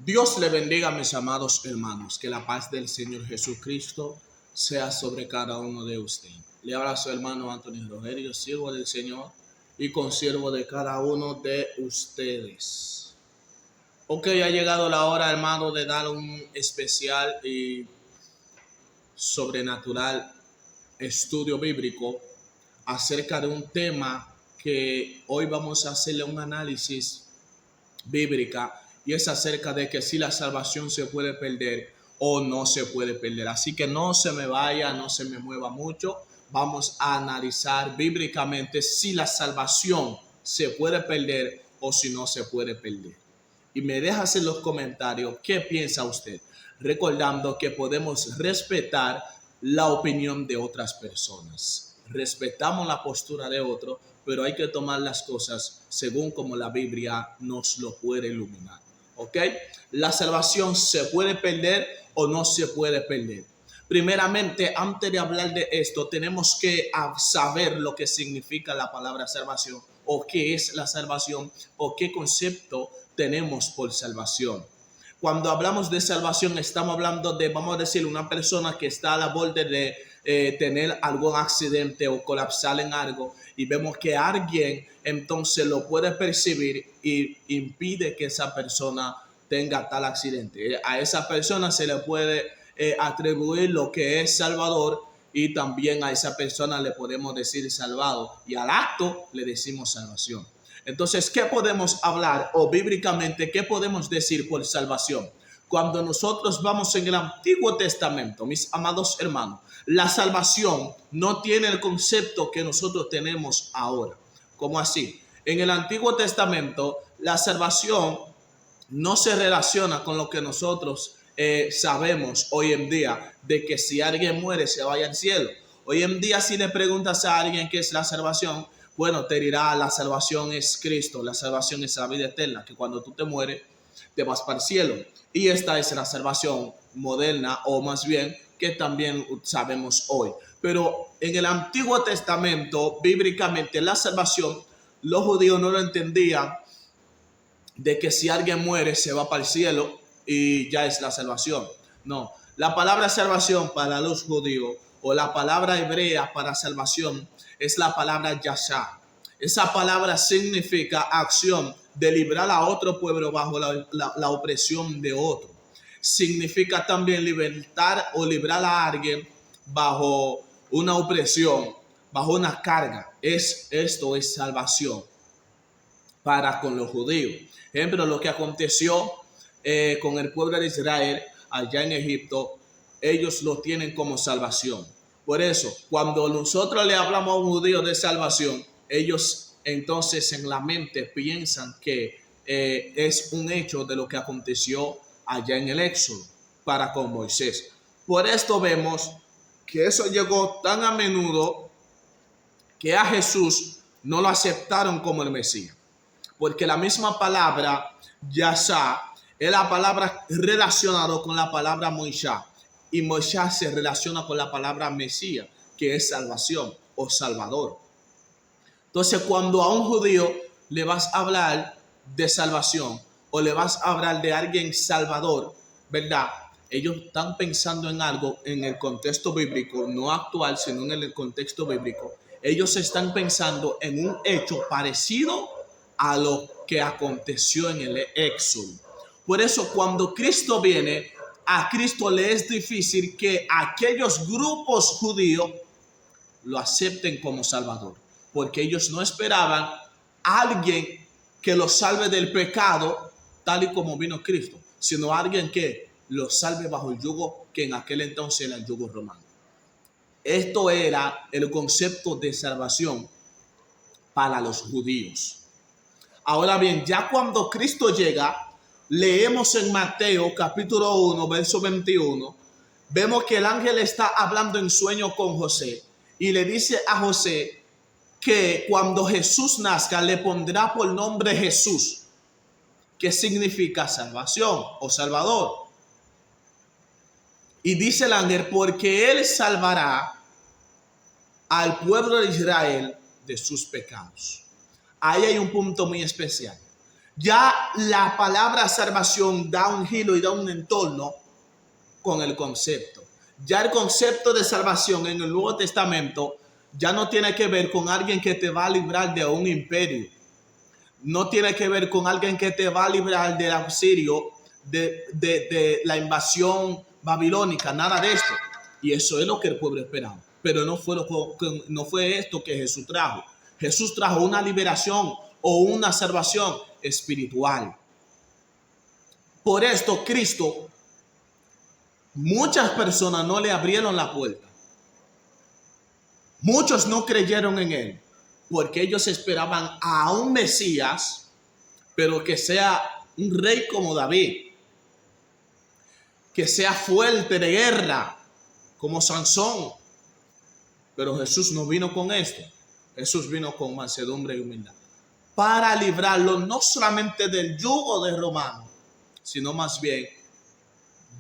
Dios le bendiga, mis amados hermanos. Que la paz del Señor Jesucristo sea sobre cada uno de ustedes. Le habla su hermano Antonio Rogerio, siervo del Señor y consiervo de cada uno de ustedes. Ok, ha llegado la hora, hermano, de dar un especial y sobrenatural estudio bíblico acerca de un tema que hoy vamos a hacerle un análisis bíblica, y es acerca de que si la salvación se puede perder o no se puede perder. Así que no se me vaya, no se me mueva mucho. Vamos a analizar bíblicamente si la salvación se puede perder o si no se puede perder. Y me dejas en los comentarios qué piensa usted, recordando que podemos respetar la opinión de otras personas. Respetamos la postura de otro, pero hay que tomar las cosas según como la Biblia nos lo puede iluminar. ¿Ok? La salvación se puede perder o no se puede perder. Primeramente, antes de hablar de esto, tenemos que saber lo que significa la palabra salvación, o qué es la salvación, o qué concepto tenemos por salvación. Cuando hablamos de salvación, estamos hablando de, vamos a decir, una persona que está a la borde de tener algún accidente o colapsar en algo, y vemos que alguien entonces lo puede percibir y impide que esa persona tenga tal accidente. A esa persona se le puede atribuir lo que es salvador, y también a esa persona le podemos decir salvado, y al acto le decimos salvación. Entonces, ¿qué podemos hablar o bíblicamente qué podemos decir por salvación? Cuando nosotros vamos en el Antiguo Testamento, mis amados hermanos, la salvación no tiene el concepto que nosotros tenemos ahora. ¿Cómo así? En el Antiguo Testamento, la salvación no se relaciona con lo que nosotros sabemos hoy en día, de que si alguien muere se vaya al cielo. Hoy en día, si le preguntas a alguien qué es la salvación, bueno, te dirá: la salvación es Cristo, la salvación es la vida eterna, que cuando tú te mueres te vas para el cielo. Y esta es la salvación moderna, o más bien que también sabemos hoy. Pero en el Antiguo Testamento, bíblicamente, la salvación, los judíos no lo entendían, de que si alguien muere se va para el cielo y ya es la salvación. No, la palabra salvación para los judíos, o la palabra hebrea para salvación, es la palabra yashá. Esa palabra significa acción de librar a otro pueblo bajo la opresión de otro. Significa también libertar o librar a alguien bajo una opresión, bajo una carga. Esto es salvación para con los judíos. Ejemplo, lo que aconteció con el pueblo de Israel allá en Egipto, ellos lo tienen como salvación. Por eso, cuando nosotros le hablamos a un judío de salvación, ellos entonces en la mente piensan que es un hecho de lo que aconteció allá en el Éxodo para con Moisés. Por esto vemos que eso llegó tan a menudo que a Jesús no lo aceptaron como el Mesías. Porque la misma palabra Yashá es la palabra relacionada con la palabra Moisés, y Moisés se relaciona con la palabra Mesías, que es salvación o salvador. Entonces, cuando a un judío le vas a hablar de salvación o le vas a hablar de alguien salvador, ¿verdad? Ellos están pensando en algo en el contexto bíblico, no actual, sino en el contexto bíblico. Ellos están pensando en un hecho parecido a lo que aconteció en el Éxodo. Por eso, cuando Cristo viene, a Cristo le es difícil que aquellos grupos judíos lo acepten como salvador, porque ellos no esperaban a alguien que los salve del pecado tal y como vino Cristo, sino a alguien que los salve bajo el yugo, que en aquel entonces era el yugo romano. Esto era el concepto de salvación para los judíos. Ahora bien, ya cuando Cristo llega, leemos en Mateo capítulo 1, verso 21, vemos que el ángel está hablando en sueño con José y le dice a José que cuando Jesús nazca le pondrá por nombre Jesús, que significa salvación o salvador. Y dice el ángel, porque él salvará al pueblo de Israel de sus pecados. Ahí hay un punto muy especial. Ya la palabra salvación da un giro y da un entorno con el concepto. Ya el concepto de salvación en el Nuevo Testamento ya no tiene que ver con alguien que te va a librar de un imperio. No tiene que ver con alguien que te va a librar del auxilio de la invasión babilónica, nada de esto. Y eso es lo que el pueblo esperaba. Pero no fue esto que Jesús trajo. Jesús trajo una liberación o una salvación espiritual. Por esto Cristo, muchas personas no le abrieron la puerta. Muchos no creyeron en él porque ellos esperaban a un Mesías, pero que sea un rey como David, que sea fuerte de guerra como Sansón. Pero Jesús no vino con esto. Jesús vino con mansedumbre y humildad para librarlo no solamente del yugo de romano, sino más bien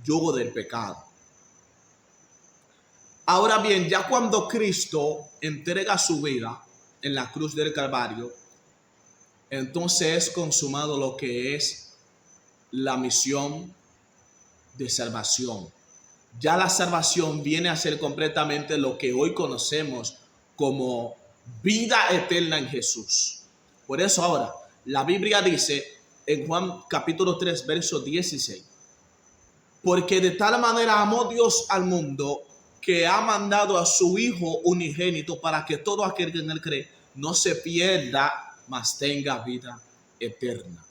yugo del pecado. Ahora bien, ya cuando Cristo entrega su vida en la cruz del Calvario, entonces es consumado lo que es la misión de salvación. Ya la salvación viene a ser completamente lo que hoy conocemos como vida eterna en Jesús. Por eso ahora, la Biblia dice en Juan capítulo 3, verso 16, porque de tal manera amó Dios al mundo que ha mandado a su Hijo unigénito para que todo aquel que en él cree no se pierda, mas tenga vida eterna.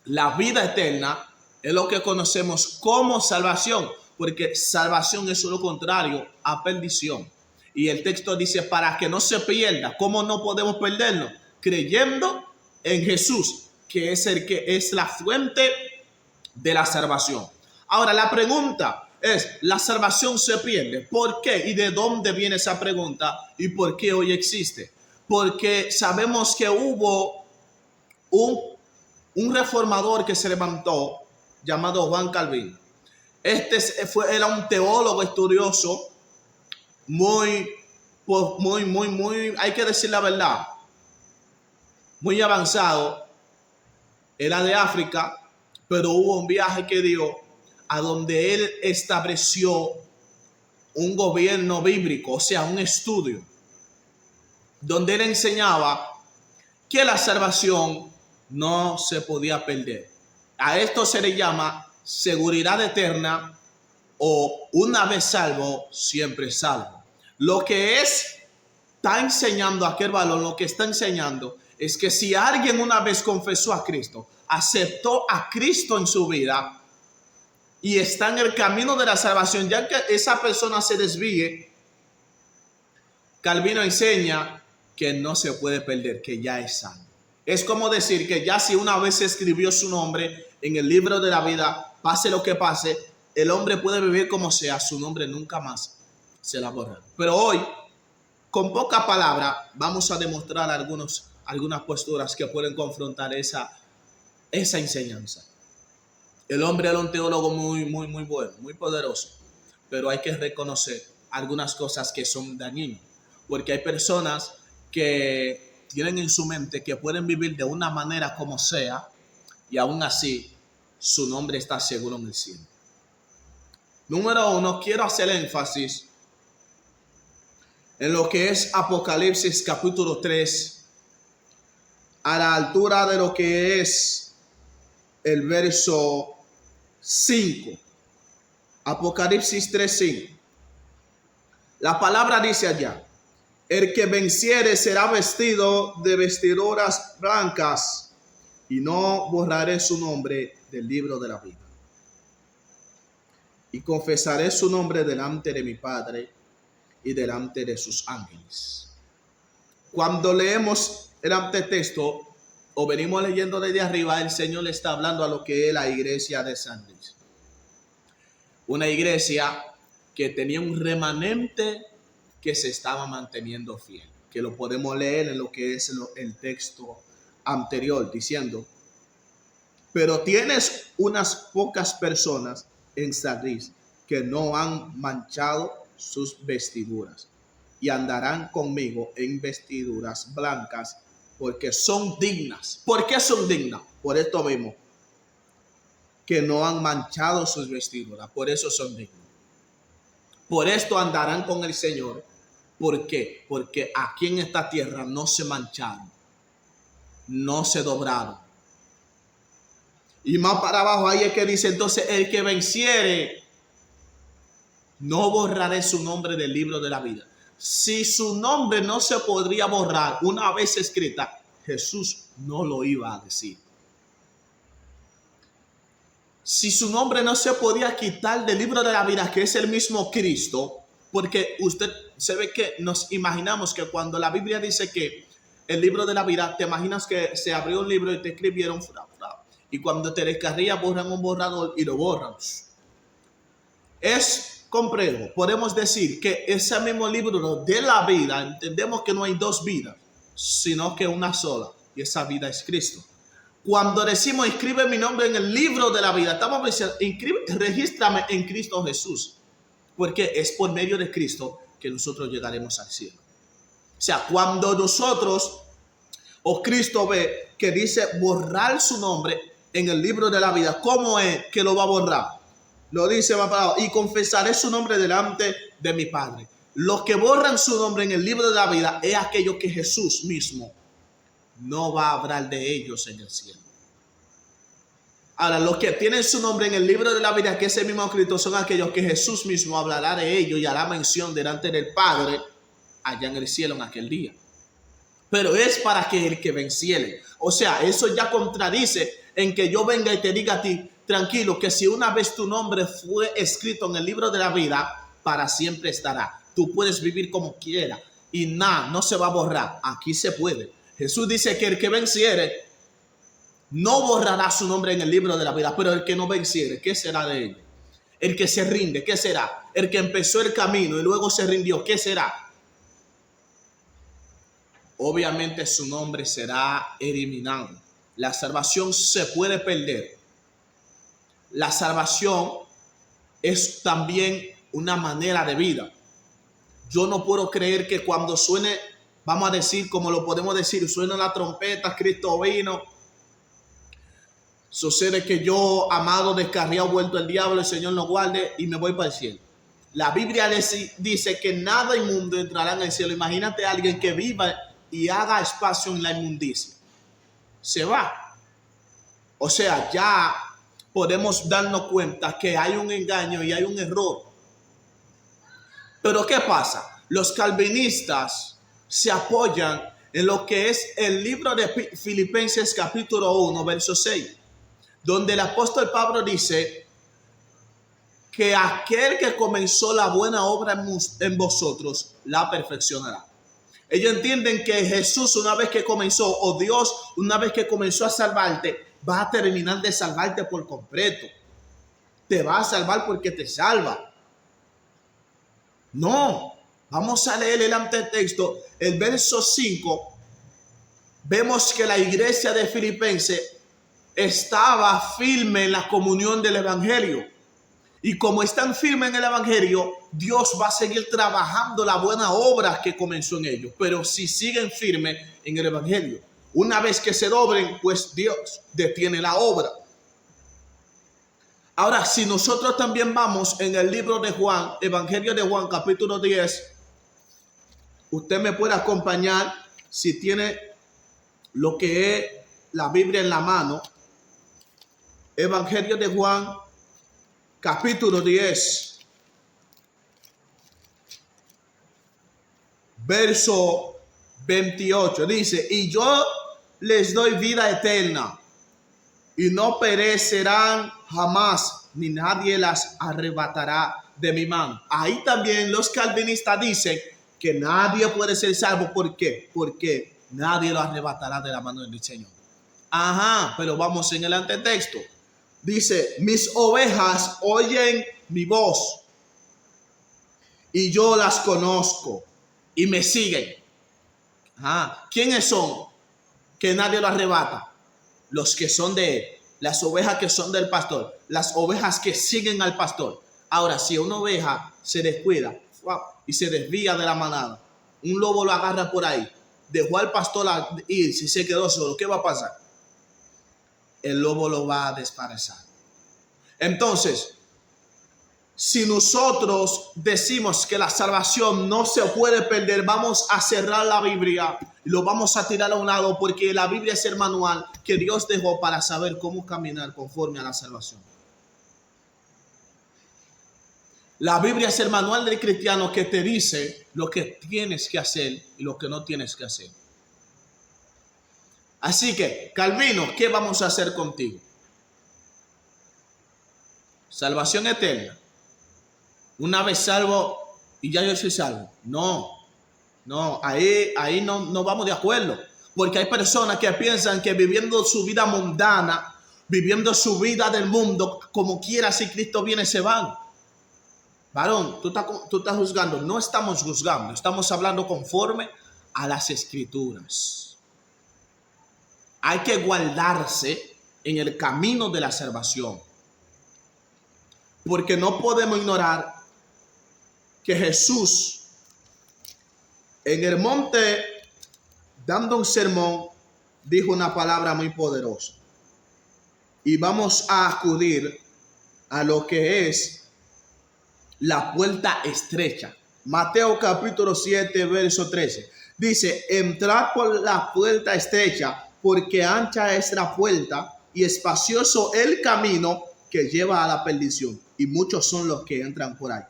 La vida eterna es lo que conocemos como salvación, porque salvación es lo contrario a perdición. Y el texto dice, para que no se pierda. ¿Cómo no podemos perderlo? Creyendo en Jesús, que es el que es la fuente de la salvación. Ahora, la pregunta es, ¿la salvación se pierde? ¿Por qué? ¿Y de dónde viene esa pregunta? ¿Y por qué hoy existe? Porque sabemos que hubo un reformador que se levantó llamado Juan Calvino. Era un teólogo estudioso muy, hay que decir la verdad, muy avanzado. Era de África, pero hubo un viaje que dio a donde él estableció un gobierno bíblico, o sea, un estudio, donde él enseñaba que la salvación no se podía perder. A esto se le llama seguridad eterna o una vez salvo, siempre salvo. Lo que está enseñando aquel valor, lo que está enseñando es que si alguien una vez confesó a Cristo, aceptó a Cristo en su vida y está en el camino de la salvación, ya que esa persona se desvíe, Calvino enseña que no se puede perder, que ya es salvo. Es como decir que ya si una vez se escribió su nombre en el libro de la vida, pase lo que pase, el hombre puede vivir como sea, su nombre nunca más se la borra. Pero hoy, con poca palabra, vamos a demostrar algunas posturas que pueden confrontar esa enseñanza. El hombre era un teólogo muy bueno, muy poderoso, pero hay que reconocer algunas cosas que son dañinas, porque hay personas que tienen en su mente que pueden vivir de una manera como sea y aún así su nombre está seguro en el cielo. Número 1, quiero hacer énfasis en lo que es Apocalipsis capítulo 3, a la altura de lo que es el verso 5. Apocalipsis 3:5. La palabra dice allá, el que venciere será vestido de vestiduras blancas y no borraré su nombre del libro de la vida. Y confesaré su nombre delante de mi Padre y delante de sus ángeles. Cuando leemos el antetexto o venimos leyendo desde arriba, el Señor le está hablando a lo que es la iglesia de San Luis. Una iglesia que tenía un remanente que se estaba manteniendo fiel, que lo podemos leer en lo que es el texto anterior, diciendo, pero tienes unas pocas personas en Sardis que no han manchado sus vestiduras y andarán conmigo en vestiduras blancas porque son dignas. ¿Por qué son dignas? Por esto mismo, que no han manchado sus vestiduras, por eso son dignos. Por esto andarán con el Señor. ¿Por qué? Porque aquí en esta tierra no se mancharon, no se doblaron. Y más para abajo ahí es que dice, entonces el que venciere, no borraré su nombre del libro de la vida. Si su nombre no se podría borrar una vez escrita, Jesús no lo iba a decir. Si su nombre no se podía quitar del libro de la vida, que es el mismo Cristo, porque usted se ve que nos imaginamos que cuando la Biblia dice que el libro de la vida, te imaginas que se abrió un libro y te escribieron y cuando te descarría borran un borrador y lo borran. Es complejo. Podemos decir que ese mismo libro de la vida, entendemos que no hay dos vidas, sino que una sola, y esa vida es Cristo. Cuando decimos escribe mi nombre en el libro de la vida, estamos diciendo regístrame en Cristo Jesús, porque es por medio de Cristo que nosotros llegaremos al cielo. O sea, cuando nosotros o Cristo ve que dice borrar su nombre en el libro de la vida, ¿cómo es que lo va a borrar? Lo dice, y confesaré su nombre delante de mi Padre. Los que borran su nombre en el libro de la vida es aquello que Jesús mismo no va a hablar de ellos en el cielo. Ahora, los que tienen su nombre en el libro de la vida, que es el mismo Cristo, son aquellos que Jesús mismo hablará de ellos y hará mención delante del Padre allá en el cielo en aquel día. Pero es para que el que venciere. O sea, eso ya contradice en que yo venga y te diga a ti, tranquilo, que si una vez tu nombre fue escrito en el libro de la vida, para siempre estará. Tú puedes vivir como quieras y nada, no se va a borrar. Aquí se puede. Jesús dice que el que venciere no borrará su nombre en el libro de la vida, pero el que no venciere, ¿qué será de él? El que se rinde, ¿qué será? El que empezó el camino y luego se rindió, ¿qué será? Obviamente su nombre será eliminado. La salvación se puede perder. La salvación es también una manera de vida. Yo no puedo creer que cuando suene, vamos a decir, como lo podemos decir, suena la trompeta, Cristo vino. Sucede que yo, amado, descarriado, vuelto el diablo, el Señor nos guarde y me voy para el cielo. La Biblia dice que nada inmundo entrará en el cielo. Imagínate a alguien que viva y haga espacio en la inmundicia. Se va. O sea, ya podemos darnos cuenta que hay un engaño y hay un error. Pero ¿qué pasa? Los calvinistas se apoyan en lo que es el libro de Filipenses capítulo 1, verso 6, donde el apóstol Pablo dice que aquel que comenzó la buena obra en vosotros la perfeccionará. Ellos entienden que Jesús, una vez que comenzó, o Dios, una vez que comenzó a salvarte, va a terminar de salvarte por completo. Te va a salvar porque te salva. No, vamos a leer el antetexto, el verso 5. Vemos que la iglesia de Filipenses estaba firme en la comunión del evangelio. Y como están firmes en el evangelio, Dios va a seguir trabajando la buena obra que comenzó en ellos. Pero si siguen firmes en el evangelio, una vez que se doblen, pues Dios detiene la obra. Ahora, si nosotros también vamos en el libro de Juan, Evangelio de Juan, capítulo 10, usted me puede acompañar si tiene lo que es la Biblia en la mano. Evangelio de Juan, capítulo 10, verso 28, dice, y yo les doy vida eterna y no perecerán jamás, ni nadie las arrebatará de mi mano. Ahí también los calvinistas dicen que nadie puede ser salvo. ¿Por qué? Porque nadie lo arrebatará de la mano del Señor. Ajá, pero vamos en el antetexto. Dice, mis ovejas oyen mi voz y yo las conozco y me siguen. Ajá. ¿Quiénes son? Que nadie lo arrebata. Los que son de él, las ovejas que son del pastor, las ovejas que siguen al pastor. Ahora, si una oveja se descuida y se desvía de la manada, un lobo lo agarra por ahí, dejó al pastor ir, si se quedó solo, ¿qué va a pasar? El lobo lo va a desparezar. Entonces, si nosotros decimos que la salvación no se puede perder, vamos a cerrar la Biblia y lo vamos a tirar a un lado, porque la Biblia es el manual que Dios dejó para saber cómo caminar conforme a la salvación. La Biblia es el manual del cristiano que te dice lo que tienes que hacer y lo que no tienes que hacer. Así que, Calvino, ¿qué vamos a hacer contigo? Salvación eterna. Una vez salvo y ya yo soy salvo. No, ahí no vamos de acuerdo. Porque hay personas que piensan que viviendo su vida mundana, viviendo su vida del mundo, como quiera, si Cristo viene, se van. Varón, tú estás juzgando. No estamos juzgando, estamos hablando conforme a las Escrituras. Hay que guardarse en el camino de la salvación. Porque no podemos ignorar que Jesús en el monte, dando un sermón, dijo una palabra muy poderosa. Y vamos a acudir a lo que es la puerta estrecha. Mateo capítulo 7, verso 13. Dice, entrad por la puerta estrecha, porque ancha es la puerta y espacioso el camino que lleva a la perdición, y muchos son los que entran por ahí.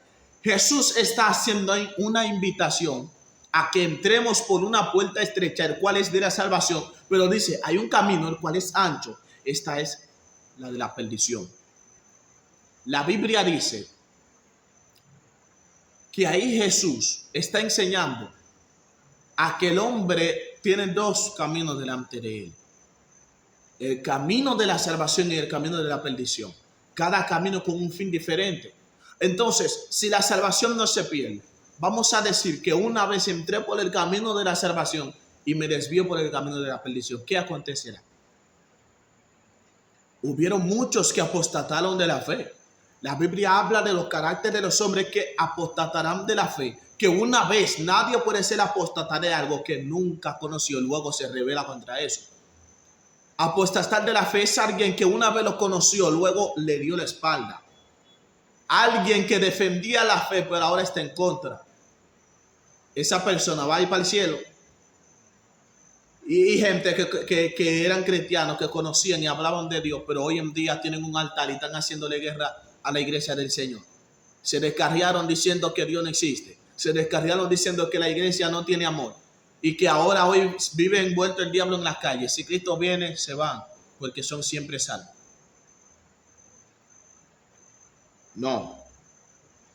Jesús está haciendo una invitación a que entremos por una puerta estrecha, el cual es de la salvación, pero dice, hay un camino el cual es ancho. Esta es la de la perdición. La Biblia dice que ahí Jesús está enseñando a que el hombre tiene dos caminos delante de él. El camino de la salvación y el camino de la perdición. Cada camino con un fin diferente. Entonces, si la salvación no se pierde, vamos a decir que una vez entré por el camino de la salvación y me desvío por el camino de la perdición, ¿qué acontecerá? Hubieron muchos que apostataron de la fe. La Biblia habla de los caracteres de los hombres que apostatarán de la fe, que una vez nadie puede ser apóstata de algo que nunca conoció, luego se revela contra eso. Apostatar de la fe es alguien que una vez lo conoció, luego le dio la espalda. Alguien que defendía la fe, pero ahora está en contra. Esa persona va a ir para el cielo. Y gente que eran cristianos, que conocían y hablaban de Dios, pero hoy en día tienen un altar y están haciéndole guerra a la iglesia del Señor. Se descarriaron diciendo que Dios no existe. Se descarriaron diciendo que la iglesia no tiene amor. Y que ahora hoy vive envuelto el diablo en las calles. Si Cristo viene, se van, porque son siempre salvos. No,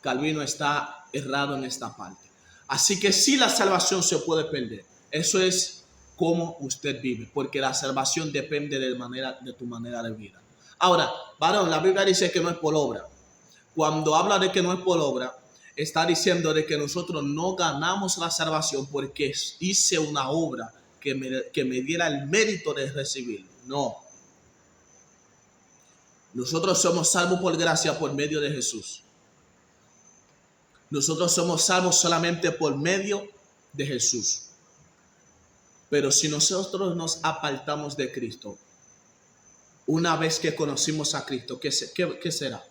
Calvino está errado en esta parte. Así que sí, la salvación se puede perder. Eso es como usted vive, porque la salvación depende de tu manera de vida. Ahora, varón, la Biblia dice que no es por obra. Cuando habla de que no es por obra, está diciendo de que nosotros no ganamos la salvación porque hice una obra que me diera el mérito de recibirlo. No. Nosotros somos salvos por gracia por medio de Jesús. Nosotros somos salvos solamente por medio de Jesús. Pero si nosotros nos apartamos de Cristo, una vez que conocimos a Cristo, ¿qué será?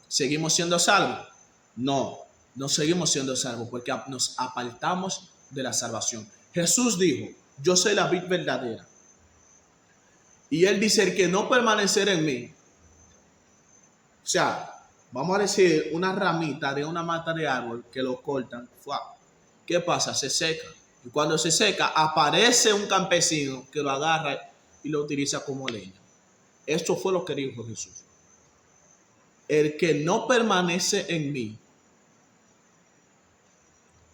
¿Seguimos siendo salvos? No seguimos siendo salvos porque nos apartamos de la salvación. Jesús dijo, yo soy la vid verdadera. Y él dice, el que no permanecerá en mí. O sea, vamos a decir una ramita de una mata de árbol que lo cortan. ¿Qué pasa? Se seca. Y cuando se seca, aparece un campesino que lo agarra y lo utiliza como leña. Esto fue lo que dijo Jesús. El que no permanece en mí,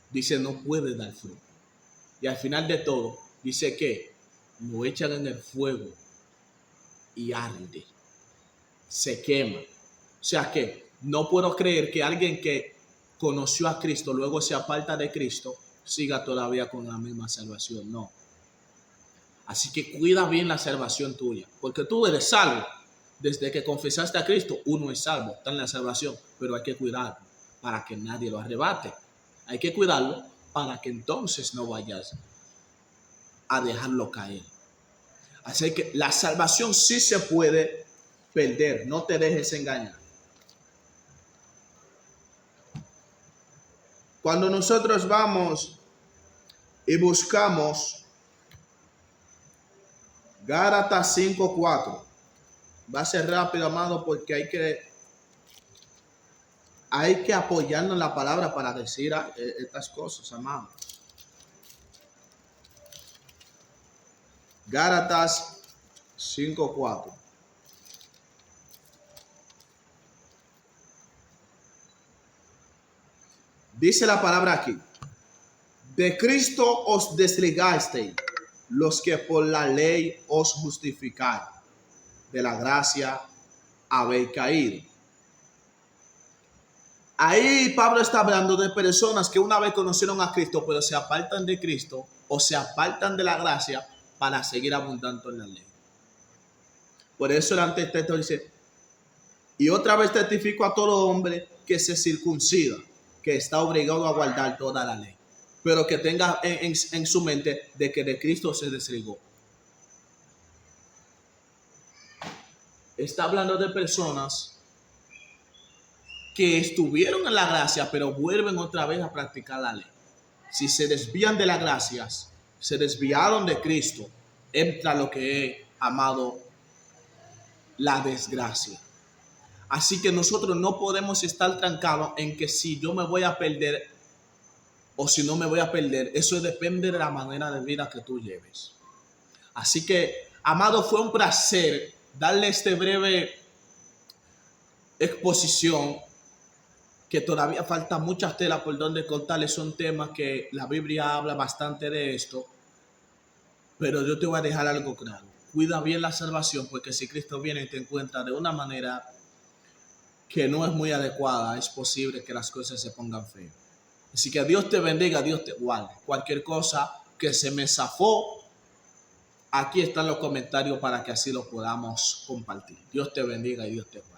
dice, no puede dar fruto. Y al final de todo, dice que lo echan en el fuego y arde, se quema. O sea que no puedo creer que alguien que conoció a Cristo, luego se aparta de Cristo, siga todavía con la misma salvación. No. Así que cuida bien la salvación tuya, porque tú eres salvo. Desde que confesaste a Cristo, uno es salvo, está en la salvación, pero hay que cuidarlo para que nadie lo arrebate. Hay que cuidarlo para que entonces no vayas a dejarlo caer. Así que la salvación sí se puede perder, no te dejes engañar. Cuando nosotros vamos y buscamos Gálatas 5:4, va a ser rápido, amado, porque hay que apoyarnos en la palabra para decir estas cosas, amado. Gálatas 5:4. Dice la palabra aquí: de Cristo os desligasteis, los que por la ley os justificáis, de la gracia habéis caído. Ahí Pablo está hablando de personas que una vez conocieron a Cristo, pero se apartan de Cristo o se apartan de la gracia para seguir abundando en la ley. Por eso el antexto dice: y otra vez testifico a todo hombre que se circuncida, que está obligado a guardar toda la ley, pero que tenga en su mente de que de Cristo se desligó. Está hablando de personas que estuvieron en la gracia, pero vuelven otra vez a practicar la ley. Si se desvían de las gracias, se desviaron de Cristo, entra lo que es, amado, la desgracia. Así que nosotros no podemos estar trancados en que si yo me voy a perder o si no me voy a perder. Eso depende de la manera de vida que tú lleves. Así que, amado, fue un placer darle esta breve exposición, que todavía falta muchas telas por donde contarles. Son temas que la Biblia habla bastante de esto, pero yo te voy a dejar algo claro. Cuida bien la salvación, porque si Cristo viene y te encuentra de una manera que no es muy adecuada, es posible que las cosas se pongan feas. Así que Dios te bendiga, Dios te guarde. Cualquier cosa que se me zafó, aquí están los comentarios para que así lo podamos compartir. Dios te bendiga y Dios te guarde.